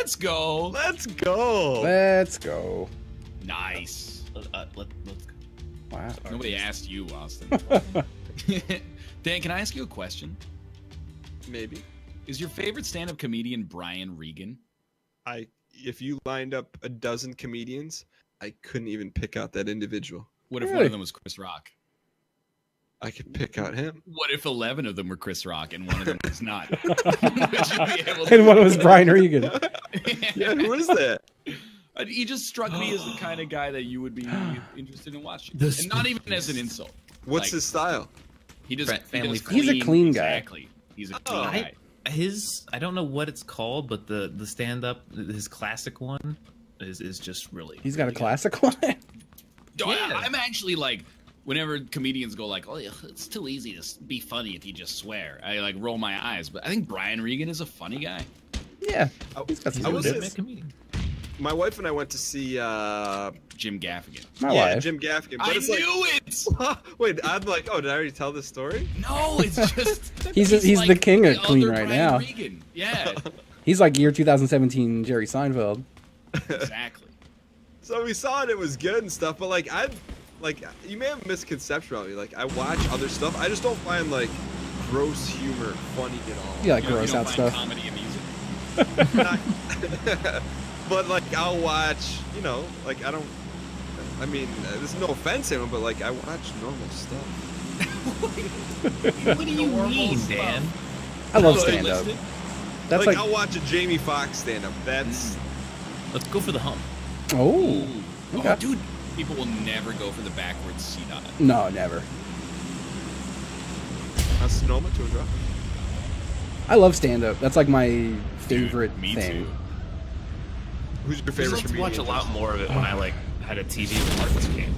Let's go. Let's go. Let's go. Nice. Let's go. Wow. Nobody asked you, Austin. Dan, can I ask you a question? Maybe. Is your favorite stand-up comedian Brian Regan? If you lined up a dozen comedians, I couldn't even pick out that individual. What if one of them was Chris Rock? I could pick out him. What if 11 of them were Chris Rock and one of them was not? And one was Brian Regan. Yeah, who is that? He just struck me as the kind of guy that you would be interested in watching. And not even as an insult. What's his style? He does family. He's a clean guy. Exactly. He's a clean guy. I don't know what it's called, but the stand up, his classic one is just really. He's got a classic one. I'm actually like, whenever comedians go like, "Oh, it's too easy to be funny if you just swear," I like roll my eyes. But I think Brian Regan is a funny guy. Yeah, he's got some legitimate comedian. My wife and I went to see Jim Gaffigan. My wife. Jim Gaffigan. But I it's knew it. Wait, I'm like, oh, did I already tell this story? No, it's just he's like the king of clean right now. Regan. Yeah, he's like year 2017 Jerry Seinfeld. exactly. So we saw it; it was good and stuff. But like, you may have a misconception about me. Like, I watch other stuff. I just don't find like gross humor funny at all. You like gross out stuff. Comedy amusing. But like, I'll watch. You know, like I mean, there's no offense to him, but like, I watch normal stuff. What do you mean, Dan? I love stand up. That's like I'll watch a Jamie Foxx stand up. That's. Let's go for the hump. Oh. Okay. Oh, dude, people will never go for the backwards seat on it. No, never. Sonoma to a drop. I love stand up. That's like my favorite me thing. Too. Who's your favorite I used to watch a lot more of it when I like had a TV with Marcus came.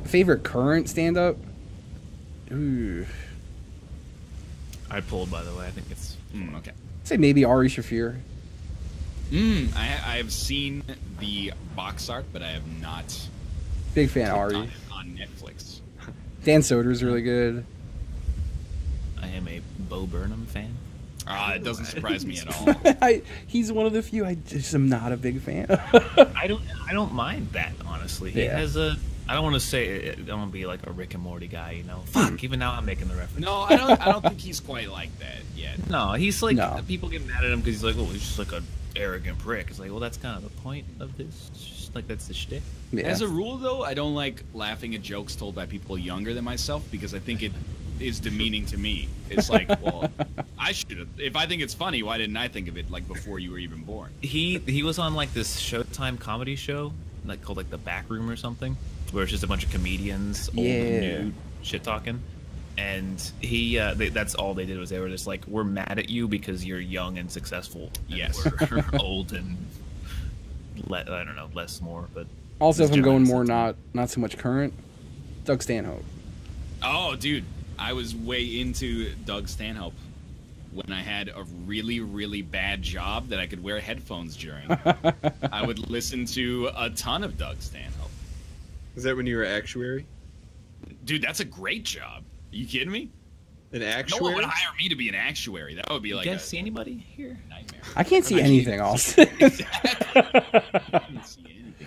Favorite current stand up? Ooh. I pulled, by the way. I think it's Okay. I'd say maybe Ari Shafir. I have seen the box art, but I have not. Big fan of Ari. On Netflix. Dan Soder's really good. I am a Bo Burnham fan. It doesn't surprise me at all. He's one of the few I just am not a big fan. I don't mind that, honestly. He has a. I don't want to say I don't want to be like a Rick and Morty guy, you know. Fuck. Even now I'm making the reference. No, I don't think he's quite like that yet. No, he's like people get mad at him because he's like, oh, he's just like a arrogant prick. It's like, well, that's kind of the point of this. It's just like that's the shtick. Yeah. As a rule, though, I don't like laughing at jokes told by people younger than myself because I think it is demeaning to me. It's like, well, I should have. If I think it's funny, why didn't I think of it like before you were even born? He was on like this Showtime comedy show, like called like The Back Room or something, where it's just a bunch of comedians, old and new, shit talking. And that's all they did was they were just like, we're mad at you because you're young and successful. And yes, we're old and I don't know, less more. But also, if I'm going more not so much current, Doug Stanhope. Oh, dude, I was way into Doug Stanhope when I had a really, really bad job that I could wear headphones during. I would listen to a ton of Doug Stanhope. Is that when you were actuary? Dude, that's a great job. Are you kidding me? An actuary? No one would hire me to be an actuary. That would be like you guys see anybody here? Nightmare. I can't see anything, Austin.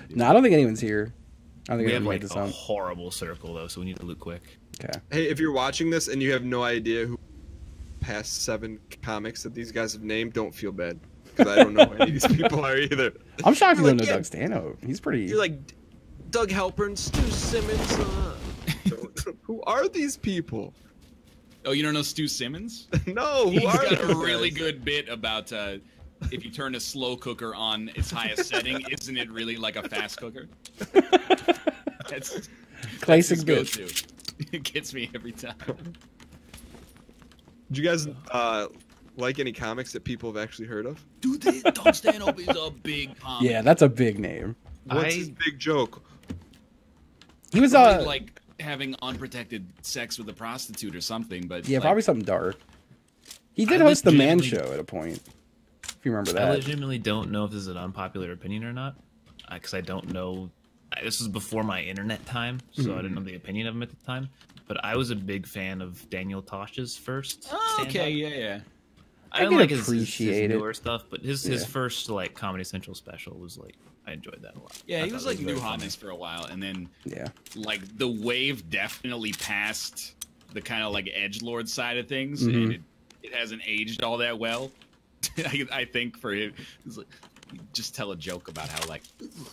No, I don't think anyone's here. I don't think we have like this a horrible circle though, so we need to loot quick. Okay. Hey, if you're watching this and you have no idea who past 7 comics that these guys have named, don't feel bad because I don't know who any of these people are either. I'm shocked you don't know Doug Stanhope. He's pretty. You're like Doug Halpern, Stu Simmons. Who are these people? Oh, you don't know Stu Simmons? No, He's got a really good bit about if you turn a slow cooker on its highest setting, isn't it really like a fast cooker? That's classic go-to. It gets me every time. Did you guys like any comics that people have actually heard of? Dude, Doug Stanhope is a big comic. Yeah, that's a big name. What's his big joke? He was like having unprotected sex with a prostitute or something, but yeah, like, probably something dark. He did host the Man Show at a point, if you remember that. I legitimately don't know if this is an unpopular opinion or not, because I don't know. This was before my internet time, so I didn't know the opinion of him at the time. But I was a big fan of Daniel Tosh's first. Oh, okay, yeah. I don't like his appreciate it. newer stuff, but his first like Comedy Central special was like I enjoyed that a lot. Yeah, he was like new hotness for a while, and then like the wave definitely passed the kind of like edgelord side of things, and it hasn't aged all that well. I think for him, it's like, just tell a joke about how like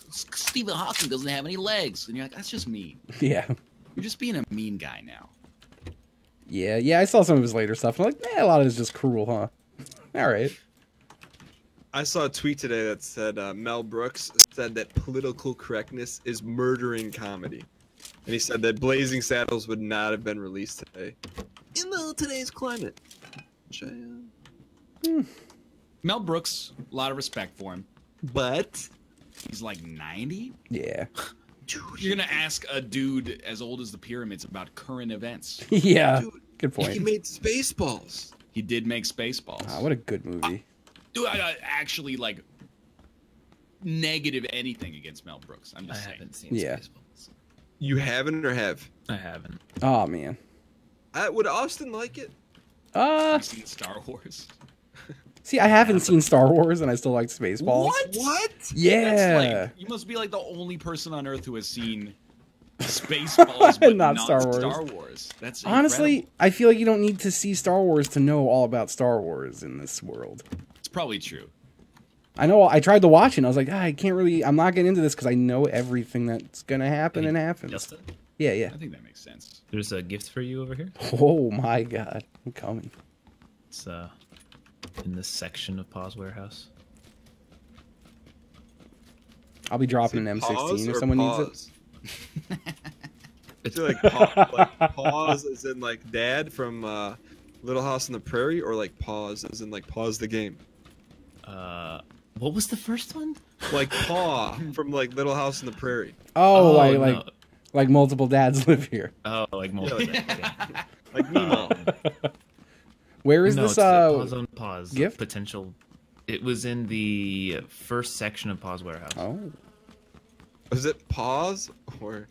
Stephen Hawking doesn't have any legs, and you're like, that's just mean. Yeah, you're just being a mean guy now. Yeah. I saw some of his later stuff. And I'm like, a lot of it is just cruel, huh? All right. I saw a tweet today that said Mel Brooks said that political correctness is murdering comedy, and he said that Blazing Saddles would not have been released today in today's climate. Mel Brooks, a lot of respect for him, but he's like 90. Yeah. Dude, you're gonna ask a dude as old as the pyramids about current events. Yeah. Dude, good point. He made Spaceballs. He did make Spaceballs. What a good movie. Dude, I actually like negative anything against Mel Brooks. I'm just saying. I haven't seen Yeah. Spaceballs. You haven't or have? I haven't. Oh man. Would Austin like it? I've seen Star Wars. See, I haven't seen Star Wars, and I still like Spaceballs. What? Yeah. That's like, you must be like the only person on Earth who has seen Spaceballs, but Not not Star Star Wars. Wars. That's honestly, incredible. I feel like you don't need to see Star Wars to know all about Star Wars in this world. It's probably true. I know. I tried to watch it, and I was like, I can't really. I'm not getting into this because I know everything that's gonna happen and happens. Justin? Yeah. I think that makes sense. There's a gift for you over here. Oh my God, I'm coming. It's in this section of Pause Warehouse. I'll be dropping an M16 if someone needs it. I feel like pause as in like dad from Little House on the Prairie, or like pause as in like pause the game. What was the first one? Like paw from like Little House on the Prairie. Oh, no. like multiple dads live here. Oh, like multiple. Yeah, like Nemo. Where is No, this? it's the pause on pause gift? potential. It was in the first section of Pause Warehouse. Oh. Was it pause or?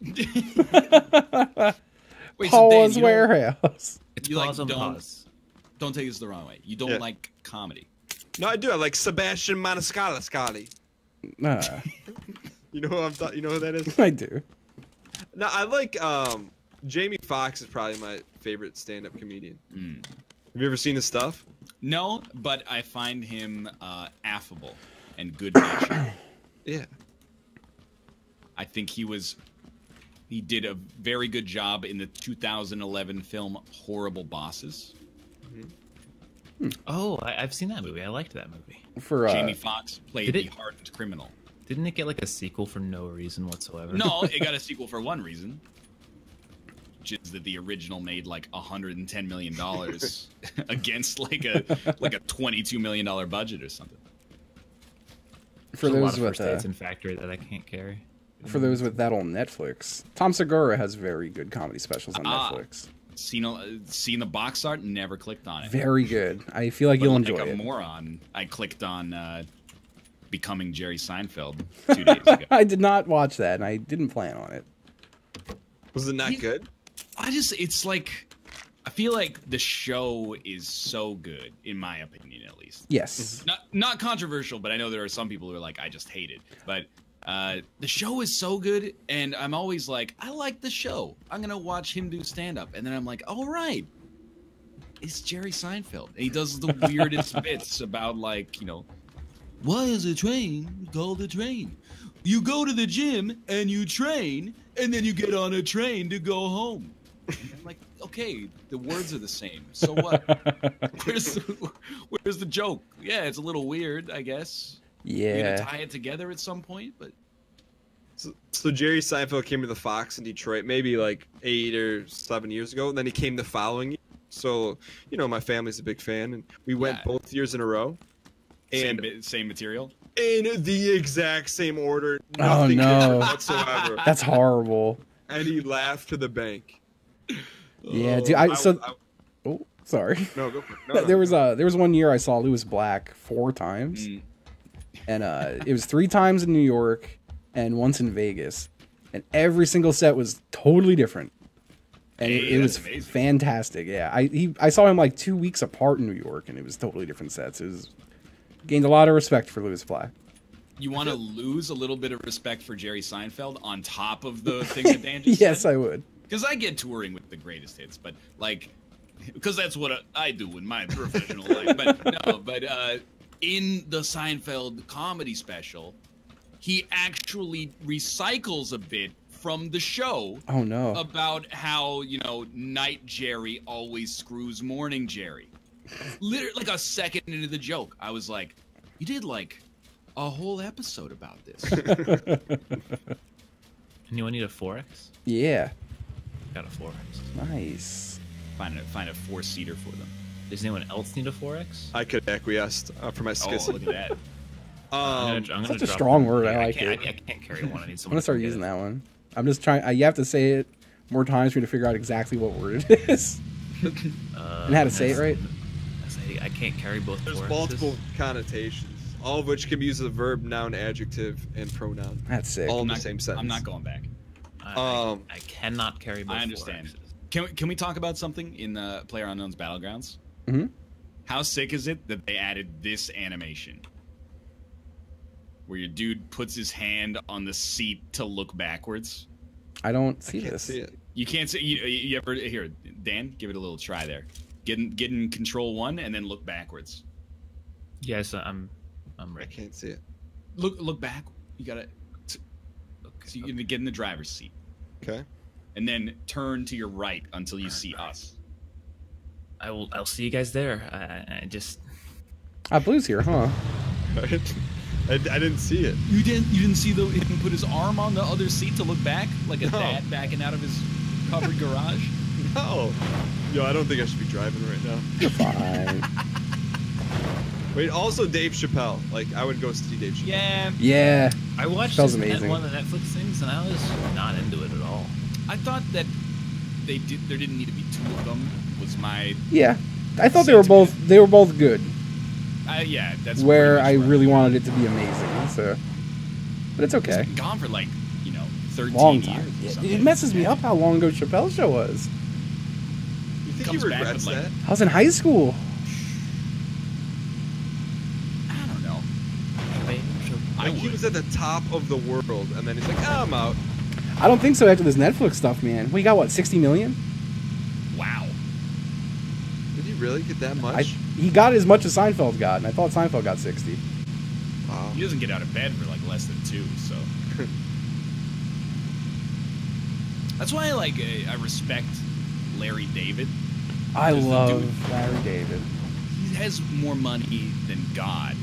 Wait, Pause Dan, Warehouse. It's You, like, Pause on don't- Pause. Don't take this the wrong way. You don't Yeah. like comedy. No, I do. I like Sebastian Maniscalco. You know who you know who that is? I do. No, I like Jamie Foxx is probably my favorite stand-up comedian. Have you ever seen his stuff? No, but I find him affable and good-natured. Yeah. I think he did a very good job in the 2011 film Horrible Bosses. Oh, I've seen that movie. I liked that movie. For Jamie Foxx played did the it- hardened criminal. Didn't it get like a sequel for no reason whatsoever? No, it got a sequel for one reason, which is that the original made like $110 million against like a $22 million budget or something. for There's a lot those of with first dates in Factory that I can't carry. for those with that on Netflix, Tom Segura has very good comedy specials on Netflix. Seen the box art, never clicked on it. Very good. I feel like But you'll like enjoy a it. moron, I clicked on Becoming Jerry Seinfeld 2 days ago. I did not watch that, and I didn't plan on it. Was it not good? It's like, I feel like the show is so good, in my opinion, at least. Yes. Not controversial, but I know there are some people who are like, I just hate it. But the show is so good, and I'm always like, I like the show. I'm gonna watch him do stand-up, and then I'm like, all right, it's Jerry Seinfeld. And he does the weirdest bits about like, why is a train called a train? You go to the gym and you train, and then you get on a train to go home. And I'm like, okay, the words are the same. So what? Where's the joke? Yeah, it's a little weird, I guess. You're Yeah. gonna tie it together at some point, but So Jerry Seinfeld came to the Fox in Detroit maybe like 8 or 7 years ago, and then he came the following year. So, my family's a big fan, and we went Yeah. both years in a row. And same material. in the exact same order, Oh, nothing no. different whatsoever. That's horrible. And he laughed to the bank. Yeah, dude. Oh, sorry. No, go for it. No, There was one year I saw Lewis Black 4 times, and it was 3 times in New York and once in Vegas, and every single set was totally different. And Hey, it was that's amazing. fantastic. Yeah, I saw him like 2 weeks apart in New York, and it was totally different sets. It was gained a lot of respect for Louis Fly. You want to lose a little bit of respect for Jerry Seinfeld on top of the thing that Dan just Yes, said? I would. Because I get touring with the greatest hits, but like, because that's what I do in my professional life. But no, but in the Seinfeld comedy special, he actually recycles a bit from the show. Oh no. About how, you know, night Jerry always screws morning Jerry. Literally, like a second into the joke, I was like, you did like a whole episode about this. Anyone need a 4X? Yeah. Got a 4X. Nice. Find a 4-seater for them. Does anyone else need a 4X? I could acquiesce for my Oh, skissy. look at that. I'm gonna Such a drop strong one. word, I like can't, it. I can't carry one. I need I'm someone gonna start to get using it. that one. I'm just trying. You have to say it more times for me to figure out exactly what word it is and how to say it right. I can't carry both. There's 4Xs. multiple connotations, all of which can be used as a verb, noun, adjective, and pronoun. That's sick. All in the Not- same sentence. I'm not going back. I cannot carry both. I understand. 4Xs. Can we talk about something in PlayerUnknown's Battlegrounds? Mm-hmm. How sick is it that they added this animation? Where your dude puts his hand on the seat to look backwards. I don't I see can't this. see it. You can't see. You ever here, Dan? Give it a little try there. Get in control 1 and then look backwards. Yes, I'm I ready. can't see it. Look back. You gotta. So you're gonna get in the driver's seat Okay. and then turn to your right until you see us. I'll see you guys there. I just Blue's here, huh? Right. I didn't see it. You didn't see him put his arm on the other seat to look back like a No. dad backing out of his covered garage. No. Yo, I don't think I should be driving right now. You're fine. Wait, also Dave Chappelle. Like, I would go see Dave Chappelle. Yeah, Yeah. I watched That was this amazing. one of the Netflix things and I was not into it at all. I thought that there didn't need to be 2 of them. Was my Yeah. I thought they were both good. yeah. That's Where pretty I much really wanted it to be amazing. So, but it's okay. It's been gone for like 13 Long years. time. or Yeah, something. it messes me up how long ago Chappelle's show was. You think Comes he back regrets with, like- that? I was in high school. I don't know. I Like, he would. was at the top of the world, and then he's like, oh, I'm out. I don't think so after this Netflix stuff, man. We got what, 60 million? Wow. Did he really get that much? He got as much as Seinfeld got, and I thought Seinfeld got 60. Wow. He doesn't get out of bed for like less than 2, so. That's why I respect Larry David. I There's the love dude- Larry David. He has more money than God,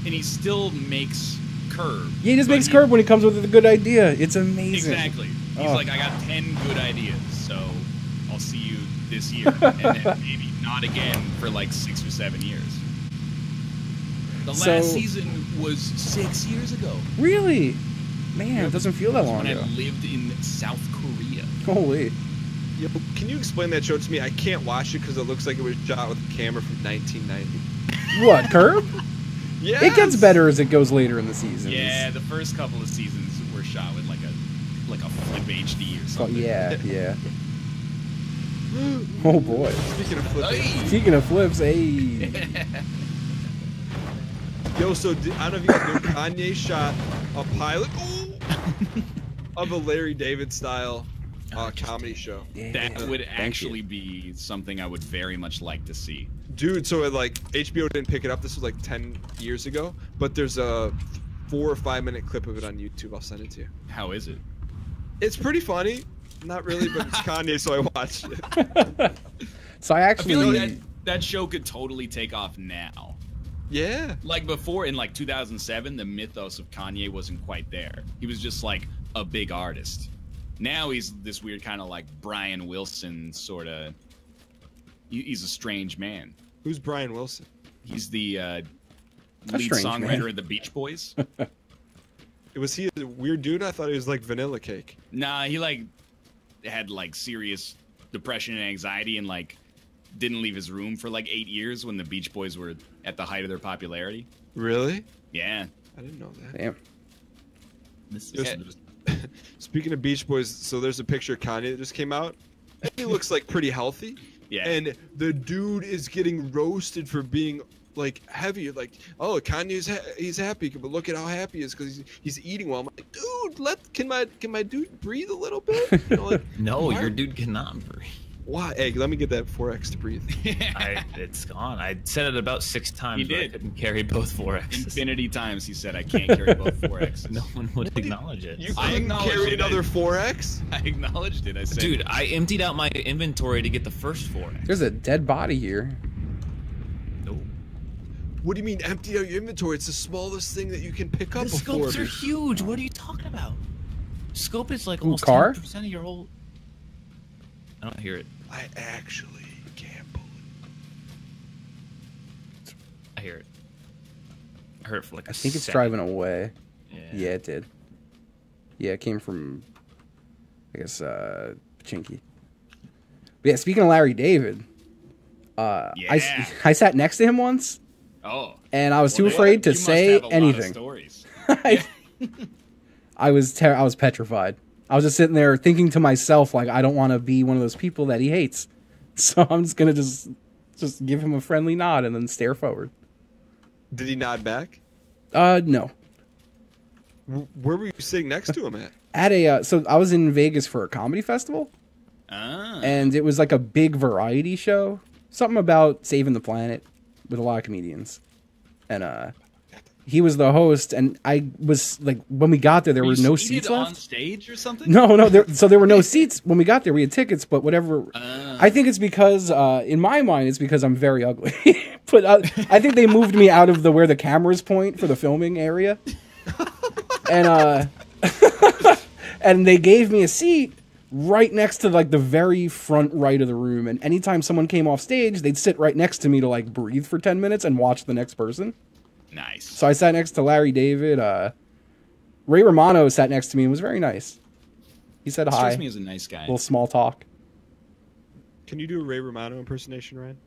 and he still makes Curb. Yeah, he just but makes Curb when he comes with a good idea. It's amazing. Exactly. He's Oh. like, I got 10 good ideas, so I'll see you this year, and then maybe not again for like 6 or 7 years. The So- last season was 6 years ago. Really? Man, it doesn't feel that long When ago. I lived in South Korea. Holy. Yo, can you explain that show to me? I can't watch it because it looks like it was shot with a camera from 1990. What, Curb? Yeah. It gets better as it goes later in the seasons. Yeah, the first couple of seasons were shot with like a flip HD or Oh, something. yeah, yeah. Oh, boy. Speaking of flipping. Hey! Speaking of flips, hey. Yo, so I don't know if you guys know, Kanye shot a pilot of a Larry David style comedy show. Yeah. That would Thank actually you. be something I would very much like to see. Dude, so HBO didn't pick it up. This was like 10 years ago, but there's a 4 or 5 minute clip of it on YouTube. I'll send it to you. How is it? It's pretty funny. Not really, but it's Kanye, so I watched it. So I I actually... feel like that show could totally take off now. Yeah. Like before, in like 2007, the mythos of Kanye wasn't quite there. He was just like a big artist. Now he's this weird kind of like Brian Wilson sort of. He's a strange man. Who's Brian Wilson? He's the lead strange songwriter man. of the Beach Boys. Was he a weird dude? I thought he was like Vanilla Cake. Nah, he like had like serious depression and anxiety and like didn't leave his room for like 8 years when the Beach Boys were at the height of their popularity. Really? Yeah. I didn't know that. Damn. This Yeah. is Speaking of Beach Boys, so there's a picture of Kanye that just came out, And he looks like pretty healthy. Yeah. And the dude is getting roasted for being like heavy. Like, oh, Kanye's he's happy, but look at how happy he is because he's eating well. I'm like, dude, can my dude breathe a little bit? You know, like, No, your dude cannot breathe. Why? Hey, let me get that 4x to breathe. It's gone. I said it about 6 times. He but I did. couldn't carry both 4Xs. Infinity times he said I can't carry both 4Xs. No one would acknowledge it. You I couldn't acknowledged carry it. another 4x? I acknowledged it. I said, Dude, I emptied out my inventory to get the first 4X. There's a dead body here. Nope. What do you mean empty out your inventory? It's the smallest thing that you can pick up The before. scopes are huge. What are you talking about? Scope is like almost car? 10% of your whole... I don't hear it. I actually can't believe I hear it. I heard it for like a I think it's second. driving away. Yeah. Yeah, it did. Yeah, it came from, I guess, Chinky. But yeah, speaking of Larry David, Yeah. I sat next to him once, oh. and I was Well, too then afraid to you must say have a lot of anything. stories. I was petrified. I was just sitting there thinking to myself, like, I don't want to be one of those people that he hates. So I'm just gonna just give him a friendly nod and then stare forward. Did he nod back? No. Where were you sitting next to him at? At a so I was in Vegas for a comedy festival, Ah. and it was like a big variety show, something about saving the planet with a lot of comedians, and he was the host, and I was like, when we got there, there were no seats on left. stage or something? No, so there were no seats when we got there. We had tickets, but whatever. I think it's because, in my mind, it's because I'm very ugly. But I think they moved me out of where the cameras point for the filming area, and and they gave me a seat right next to like the very front right of the room. And anytime someone came off stage, they'd sit right next to me to like breathe for 10 minutes and watch the next person. Nice. So I sat next to Larry David. Ray Romano sat next to me and was very nice. He said hi. Strikes me as a nice guy. Little small talk. Can you do a Ray Romano impersonation, Ryan?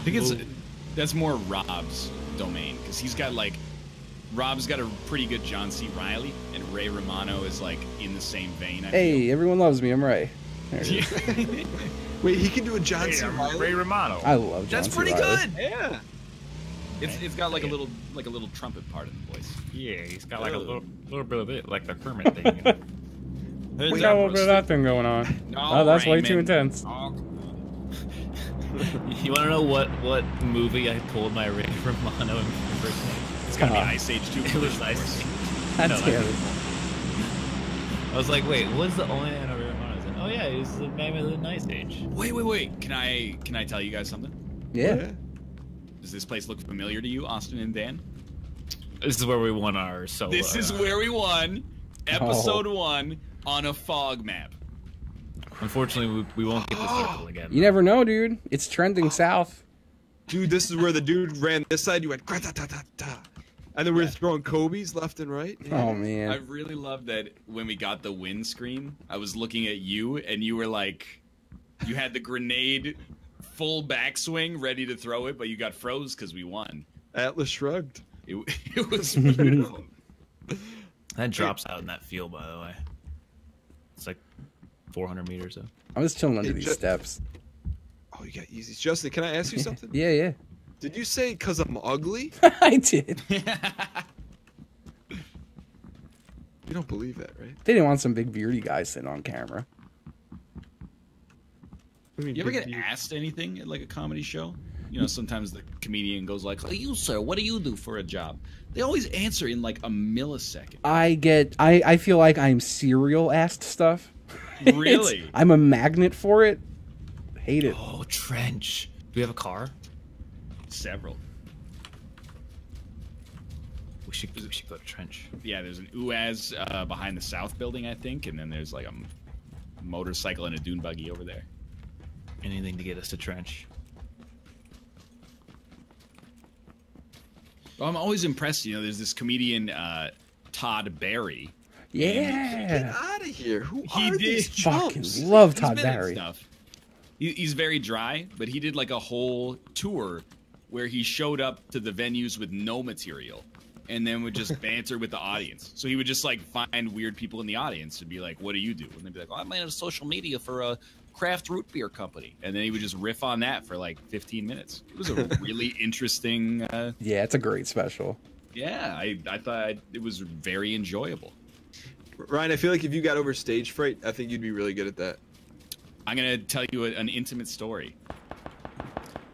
I think that's more Rob's domain because Rob's got a pretty good John C. Reilly, and Ray Romano is like in the same vein. I Hey, everyone loves me. I'm Ray. There it is. feel. Wait, he can do a John C. Reilly? Ray Romano. I love John That's C. pretty Reilly. good. Yeah. It's got like a little trumpet part in the voice. Yeah, he's got like a little bit of it, like the Kermit thing. You know? We got a little bit of that thing going on. Oh, that's way too intense. You want to know what movie I pulled my Ray Romano impersonation? It's gotta be Ice Age 2. It was Ice. That's scary. I was like, wait, what's the only thing I Ray Romano? I was like, oh yeah, he's the man with the Ice Age. Wait. Can I tell you guys something? Yeah. Does this place look familiar to you, Austin and Dan? This is where we won our solo. This is where we won episode 1 on a fog map. Unfortunately, we won't get the circle again. You never know, dude. It's trending south. Dude, this is where the dude ran this side, you went gra-ta-ta-ta-ta. And then we're throwing Kobe's left and right. Oh, I man. really love that when we got the win screen, I was looking at you and you were like, you had the grenade full backswing ready to throw it, but you got froze because we won. Atlas shrugged. It was beautiful. That drops out in that field, by the way. It's like 400 meters, though. I'm just chilling under It these ju- steps. Oh, you got easy. Justin, can I ask you something? Yeah. Did you say because I'm ugly? I did. You don't believe that, right? They didn't want some big beardy guy sitting on camera. I mean, You ever big get beard. asked anything at like a comedy show? You know, sometimes the comedian goes like, "Oh, you sir, what do you do for a job?" They always answer in like a millisecond. I feel like I'm serial asked stuff. Really? I'm a magnet for it. Hate it. Oh, trench. Do we have a car? Several. We should go to trench. Yeah, there's an UAZ behind the South building, I think, and then there's like a motorcycle and a dune buggy over there. Anything to get us to trench. Well, I'm always impressed. You know, there's this comedian Todd Barry. Get Yeah. out of here. Who He are did these Fucking chumps? love He's Todd been in Barry. stuff. He's very dry, but he did like a whole tour where he showed up to the venues with no material. and then would just banter with the audience. So he would just like find weird people in the audience and be like, "What do you do?" And they'd be like, "Oh, I'm on social media for a craft root beer company," and then he would just riff on that for like 15 minutes. It was a really interesting. Yeah, it's a great special. Yeah, I thought it was very enjoyable. Ryan, I feel like if you got over stage fright, I think you'd be really good at that. I'm gonna tell you an intimate story.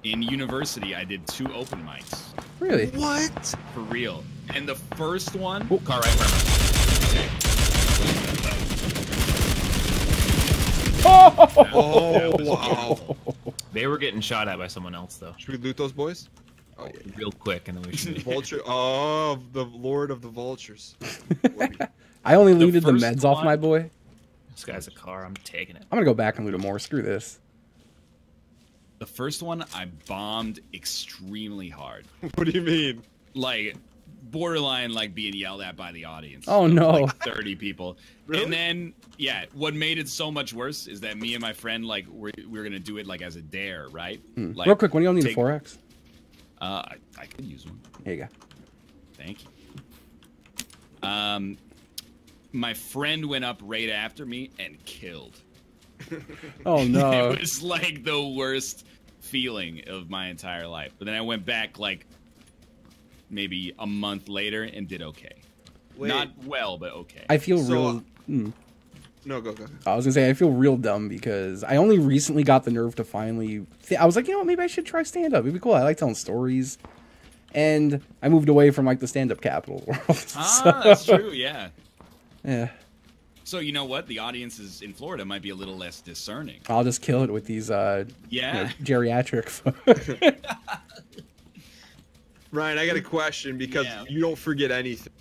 In university, I did 2 open mics. Really? What? For real. And the first one... Oh, car right front. Oh, wow. They were getting shot at by someone else, though. Should we loot those boys? Oh, yeah. Real quick, and then we should... Vulture. Oh, the Lord of the Vultures. I only looted the first meds off my boy. This guy's a car. I'm taking it. I'm gonna go back and loot him more. Screw this. The first one, I bombed extremely hard. What do you mean? Like, borderline, like, being yelled at by the audience. Oh, no. Like 30 people. Really? And then, yeah, what made it so much worse is that me and my friend, like, we're going to do it, like, as a dare, right? Like, Real quick, when you don't need a 4X? I could use one. Here you go. Thank you. My friend went up right after me and killed. Oh, no. It was, like, the worst feeling of my entire life. But then I went back, like, maybe a month later and did okay. Wait. Not well, but okay. I feel So, real... No, go. I was gonna say, I feel real dumb because I only recently got the nerve to finally... I was like, you know what, maybe I should try stand-up. It'd be cool. I like telling stories. And I moved away from, like, the stand-up capital of the world. That's true, yeah. Yeah. So, you know what? The audiences in Florida might be a little less discerning. I'll just kill it with these geriatric folks. Ryan, I got a question because you don't forget anything.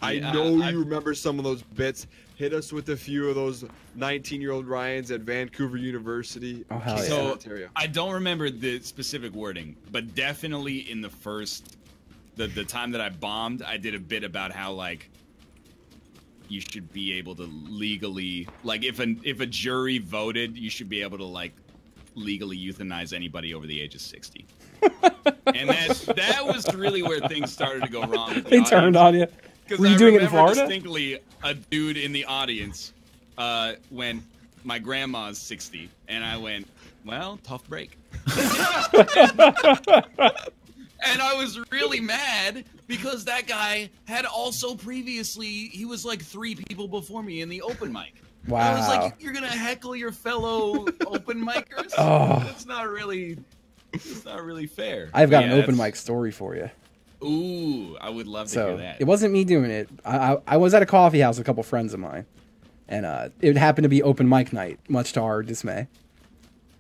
I Yeah, know you remember some of those bits. Hit us with a few of those 19-year-old Ryans at Vancouver University. Oh, hell yeah. So, Ontario. I don't remember the specific wording, but definitely in the first... The time that I bombed, I did a bit about how, like, you should be able to legally... Like, if a jury voted, you should be able to, like, legally euthanize anybody over the age of 60. And that was really where things started to go wrong. They turned on you. Were you doing it in Florida? Distinctly, a dude in the audience went, "My grandma's 60," and I went, "Well, tough break." And I was really mad because that guy had also previously, he was like 3 people before me in the open mic. Wow. I was like, "You're gonna heckle your fellow open micers? Oh. That's not really fair." I've got an open mic story for you. Ooh, I would love to hear So that. it wasn't me doing it. I was at a coffee house with a couple friends of mine, and it happened to be open mic night, much to our dismay.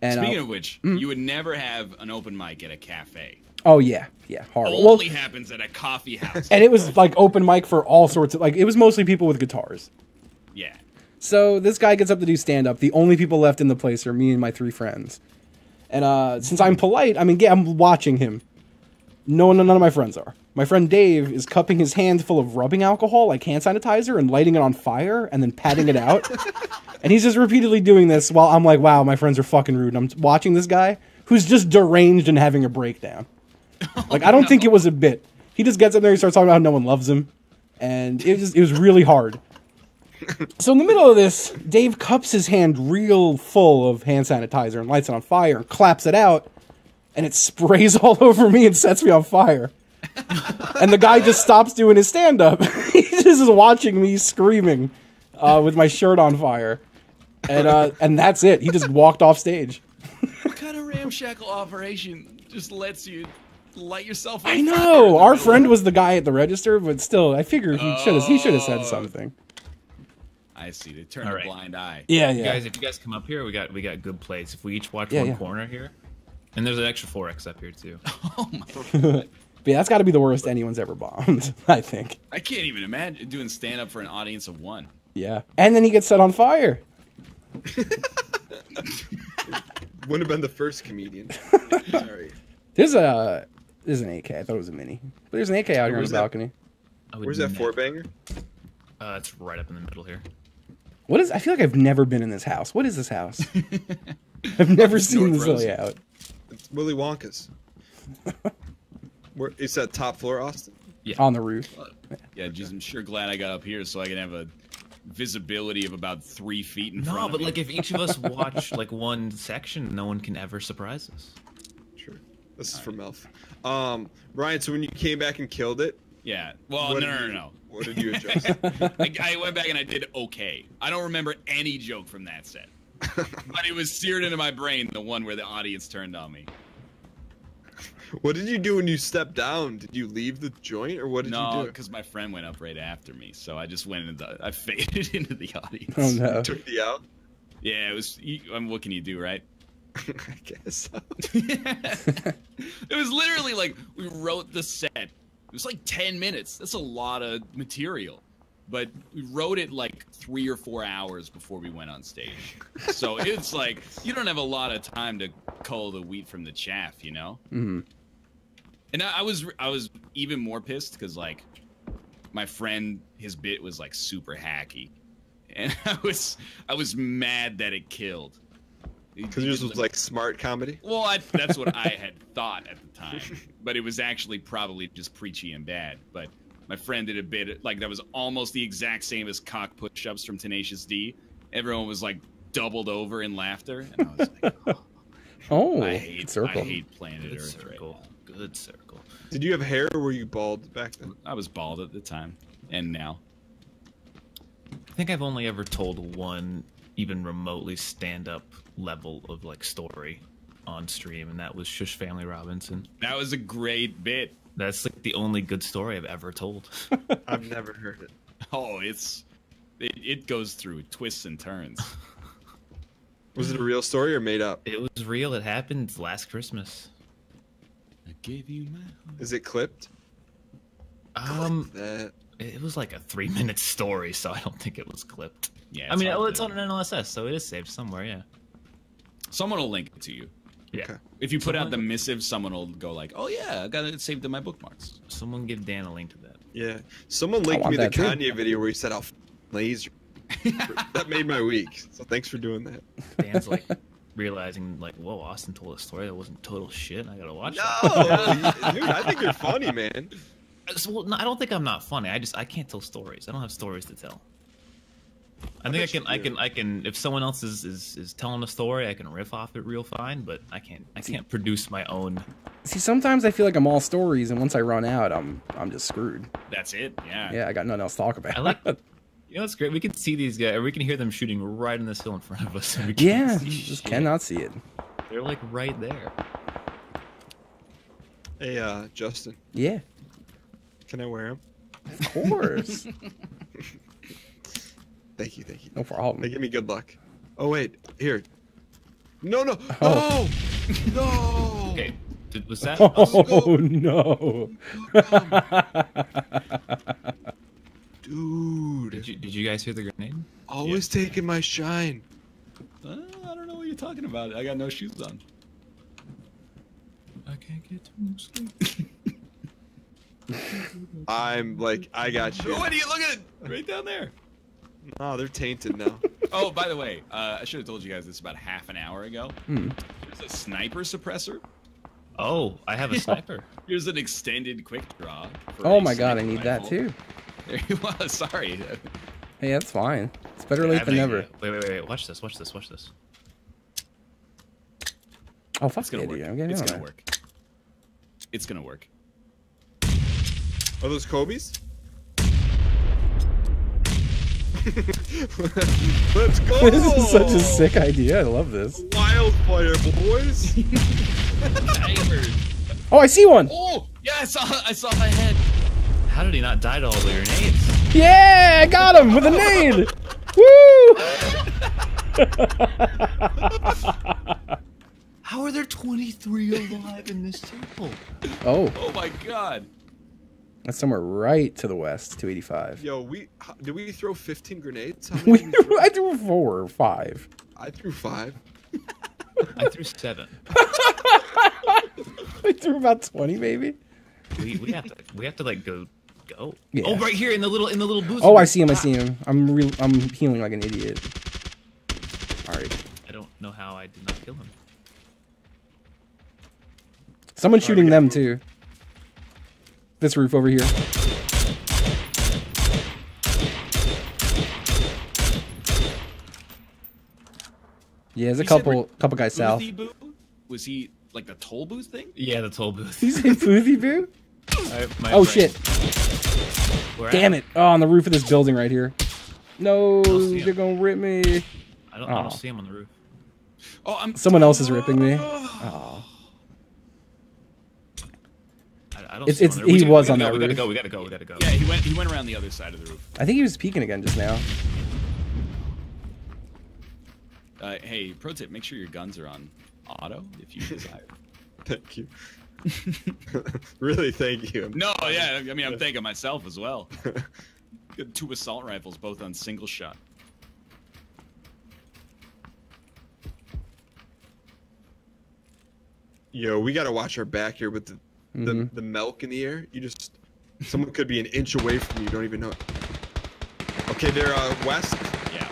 And Speaking of which, you would never have an open mic at a cafe. oh yeah, horrible. Only happens at a coffee house. And it was like open mic for all sorts of, like, it was mostly people with guitars. Yeah. So this guy gets up to do stand up. The only people left in the place are me and my 3 friends. And since I'm polite, I mean, yeah, I'm watching him. None of my friends are. My friend Dave is cupping his hand full of rubbing alcohol, like hand sanitizer, and lighting it on fire, and then patting it out. And he's just repeatedly doing this while I'm like, wow, my friends are fucking rude. And I'm watching this guy who's just deranged and having a breakdown. Like, I don't think it was a bit. He just gets up there and starts talking about how no one loves him. And it was really hard. So in the middle of this, Dave cups his hand real full of hand sanitizer and lights it on fire and claps it out. And it sprays all over me and sets me on fire. And the guy just stops doing his stand-up. He just is watching me screaming with my shirt on fire. And that's it. He just walked off stage. What kind of ramshackle operation just lets you light yourself on I fire know. Our friend was the guy at the register, but still, I figured he should have said something. I see. They turn a blind eye. Yeah. Guys, if you guys come up here, we got good plays. If we each watch one corner here, and there's an extra 4X up here too. Oh my god. But yeah, that's got to be the worst anyone's ever bombed, I think. I can't even imagine doing stand-up for an audience of 1. Yeah. And then he gets set on fire. Wouldn't have been the first comedian. Sorry. There's an AK. I thought it was a mini. But there's an AK out here on the balcony. Where's that 4-banger? It's right up in the middle here. What is? I feel like I've never been in this house. What is this house? I've never seen this North layout. It's Willy Wonka's. It's that top floor, Austin. Yeah. On the roof. Yeah, geez, I'm sure glad I got up here so I can have a visibility of about 3 feet in front No, of but me. like if each of us watch like one section, no one can ever surprise us. Sure. This is for Melf. Ryan, so when you came back and killed it, Yeah. Well, no. what did you adjust? I went back and I did okay. I don't remember any joke from that set. But it was seared into my brain, the one where the audience turned on me. What did you do when you stepped down? Did you leave the joint, or what did you No, do? because my friend went up right after me, so I just went into I faded into the audience. Oh no. You took the out? Yeah, it was. What can you do, right? I guess so. It was literally like we wrote the set. It was like 10 minutes. That's a lot of material. But we wrote it like 3 or 4 hours before we went on stage. So it's like you don't have a lot of time to cull the wheat from the chaff, you know? Mm-hmm. And I was even more pissed because like my friend, his bit was like super hacky, and I was mad that it killed. Because yours was like smart comedy? Well, that's what I had thought at the time, but it was actually probably just preachy and bad. But my friend did a bit like that was almost the exact same as cock push-ups from Tenacious D. Everyone was like doubled over in laughter, and I was like, Oh, I hate Planet Good Earth. Right circle. now. Good circle. Did you have hair, or were you bald back then? I was bald at the time, and now. I think I've only ever told one even remotely stand-up level of like story on stream, and that was Shush Family Robinson. That was a great bit. That's like the only good story I've ever told. I've never heard it. Oh, it goes through twists and turns. Was it a real story or made up? It was real. It happened last Christmas. I gave you my heart. Is it clipped? That. It was like a 3-minute story, so I don't think it was clipped. Yeah, I mean, hard it's to- on an NLSS, so it is saved somewhere. Yeah. Someone will link it to you. Yeah. Okay. If you put out the missive, someone will go like, "Oh yeah, I got it saved in my bookmarks." Someone give Dan a link to that. Yeah. Someone linked want me the that too. Kanye video where he said, "I'll laser." That made my week. So thanks for doing that. Dan's like realizing, like, whoa, Austin told a story that wasn't total shit. I gotta watch No, that. dude, I think you're funny, man. Well, no, I don't think I'm not funny. I can't tell stories. I don't have stories to tell. I think bet I you do. can. If someone else is telling a story, I can riff off it real fine. But I can't produce my own. See, sometimes I feel like I'm all stories, and once I run out, I'm just screwed. That's it. Yeah. Yeah, I got nothing else to talk about. I like. You know, it's great. We can see these guys, or we can hear them shooting right in this hill in front of us. And we can't Yeah, see just shit. cannot see it. They're like right there. Hey, Justin, Yeah, can I wear him? of course. Thank you. No problem. They give me good luck. Oh wait, here. No. Oh. No. Okay, was that? Oh no! Dude, Did you guys hear the grenade? always taking my shine. I don't know what you're talking about. I got no shoes on. I can't get to sleep. I'm like, I got you. What are you looking at? Right down there. No, they're tainted now. Oh, by the way, I should have told you guys this about half an hour ago. There's a sniper suppressor. Oh, I have a sniper. Here's an extended quick draw. For Oh a my god, I sniper need that rifle. too. There you was. Sorry. Hey, that's fine. It's better late than never. Wait. Watch this. Watch this. Oh fuck It's gonna yeah, work. dude. I'm getting It's on gonna that. work. It's gonna work. Are those Kobe's? Let's go! This is such a sick idea. I love this. Wildfire, boys! Oh, I see one. Oh, yeah, I saw my head. How did he not die to all the grenades? Yeah, I got him with a nade. Woo! How are there 23 alive in this temple? Oh, Oh my god. that's somewhere right to the west, 285. Yo, did we throw 15 grenades? How many did we throw? I threw 4 or 5. I threw 5. I threw 7. I threw about 20, maybe. We have to like go. Yeah. Oh, right here in the little booth. Oh, I see him. I see him. I'm healing like an idiot. All right. I don't know how I did not kill him. Someone's shooting them too. This roof over here. Yeah, there's a couple guys south. Boo? Was he like the toll booth thing? Yeah, the toll booth. He's in Boothie Boo? Oh, shit. Damn it. Oh, on the roof of this building right here. No, they're going to rip me. I don't see him on the roof. Oh, someone else is ripping me. Oh. I don't see him on the roof. He was on that roof. We gotta go. Yeah, he went around the other side of the roof. I think he was peeking again just now. Hey, pro tip, make sure your guns are on auto if you desire. Thank you. Really, thank you. No, yeah, I mean, I'm thanking myself as well. Got 2 assault rifles, both on single shot. Yo, we gotta watch our back here with the milk in the air. Someone could be an inch away from you. You don't even know. Okay, they're west. Yeah.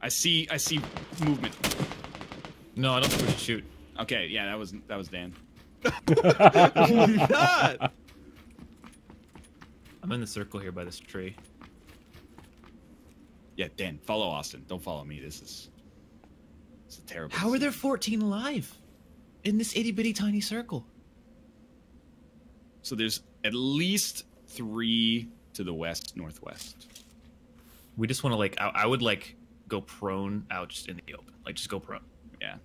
I see movement. No, I don't think we should shoot. Okay, yeah, that was Dan. God. I'm in the circle here by this tree. Yeah, Dan, follow Austin. Don't follow me. It's a terrible. How are there 14 alive in this itty bitty tiny circle? So there's at least 3 to the west northwest. We just want to like I would like go prone out just in the open. Like just go prone. Yeah.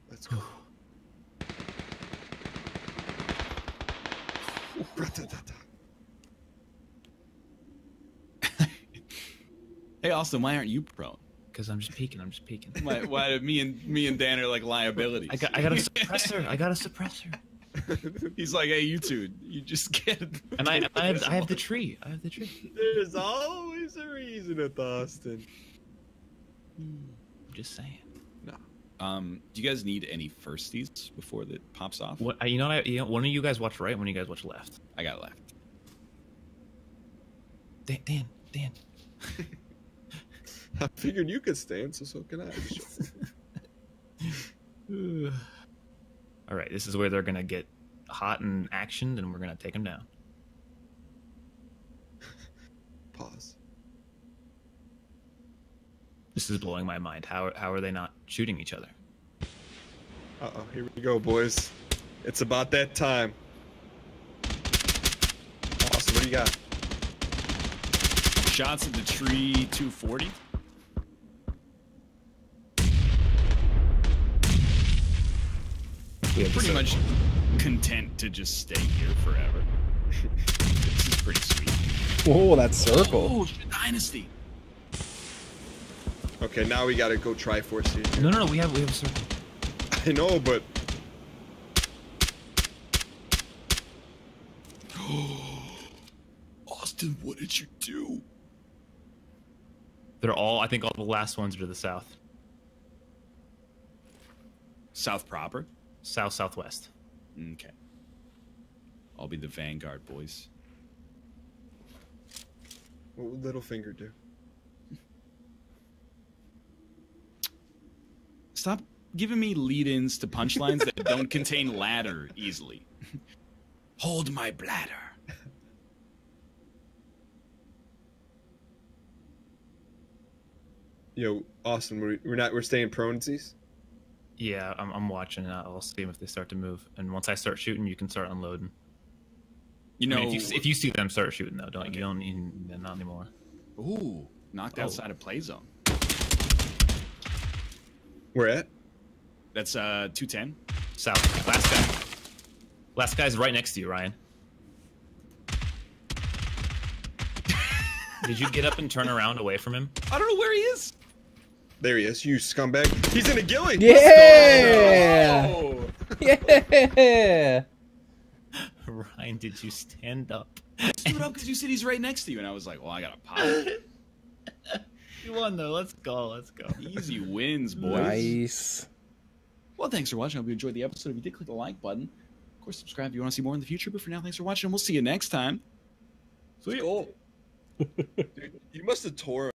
Let's go. Hey Austin, why aren't you prone? Because I'm just peeking. Why me and Dan are like liabilities? I got a suppressor. He's like, hey, you two, you just get. And I have the tree. There's always a reason at Austin. I'm just saying. No. Do you guys need any firsties before that pops off? What one of you guys watch right, one of you guys watch left. I got left. Dan. I figured you could stand, so can I. All right, this is where they're gonna get hot and actioned, and we're gonna take them down. Pause. This is blowing my mind. How are they not shooting each other? Uh-oh, here we go, boys. It's about that time. Austin, what do you got? Shots at the tree 240. Pretty much content to just stay here forever. This is pretty sweet. Whoa, that circle. Oh, Dynasty. Okay, now we gotta go Triforce here. No, we have a circle. I know, but Austin, what did you do? I think all the last ones are to the south. South proper? Southwest. Okay. I'll be the vanguard, boys. what would Littlefinger do? Stop giving me lead-ins to punchlines that don't contain ladder easily. Hold my bladder. Yo, Austin, we're staying pronesies? Yeah, I'm watching. I'll see them if they start to move, and once I start shooting, you can start unloading. You know, I mean, if you see them start shooting though, you don't need not anymore. Ooh, knocked outside of play zone. Where at? That's 210. South. Last guy's right next to you, Ryan. Did you get up and turn around away from him? I don't know where he is. There he is, you scumbag. He's in a ghillie. Yeah. Oh. Yeah. Ryan, did you stand up? I stood up because you said he's right next to you, and I was like, well, I gotta pop. You won though. Let's go. Easy wins, boys. Nice. Well, thanks for watching. I hope you enjoyed the episode. If you did, click the like button. Of course, subscribe if you want to see more in the future. But for now, thanks for watching, and we'll see you next time. Let's go. Dude, you must have tore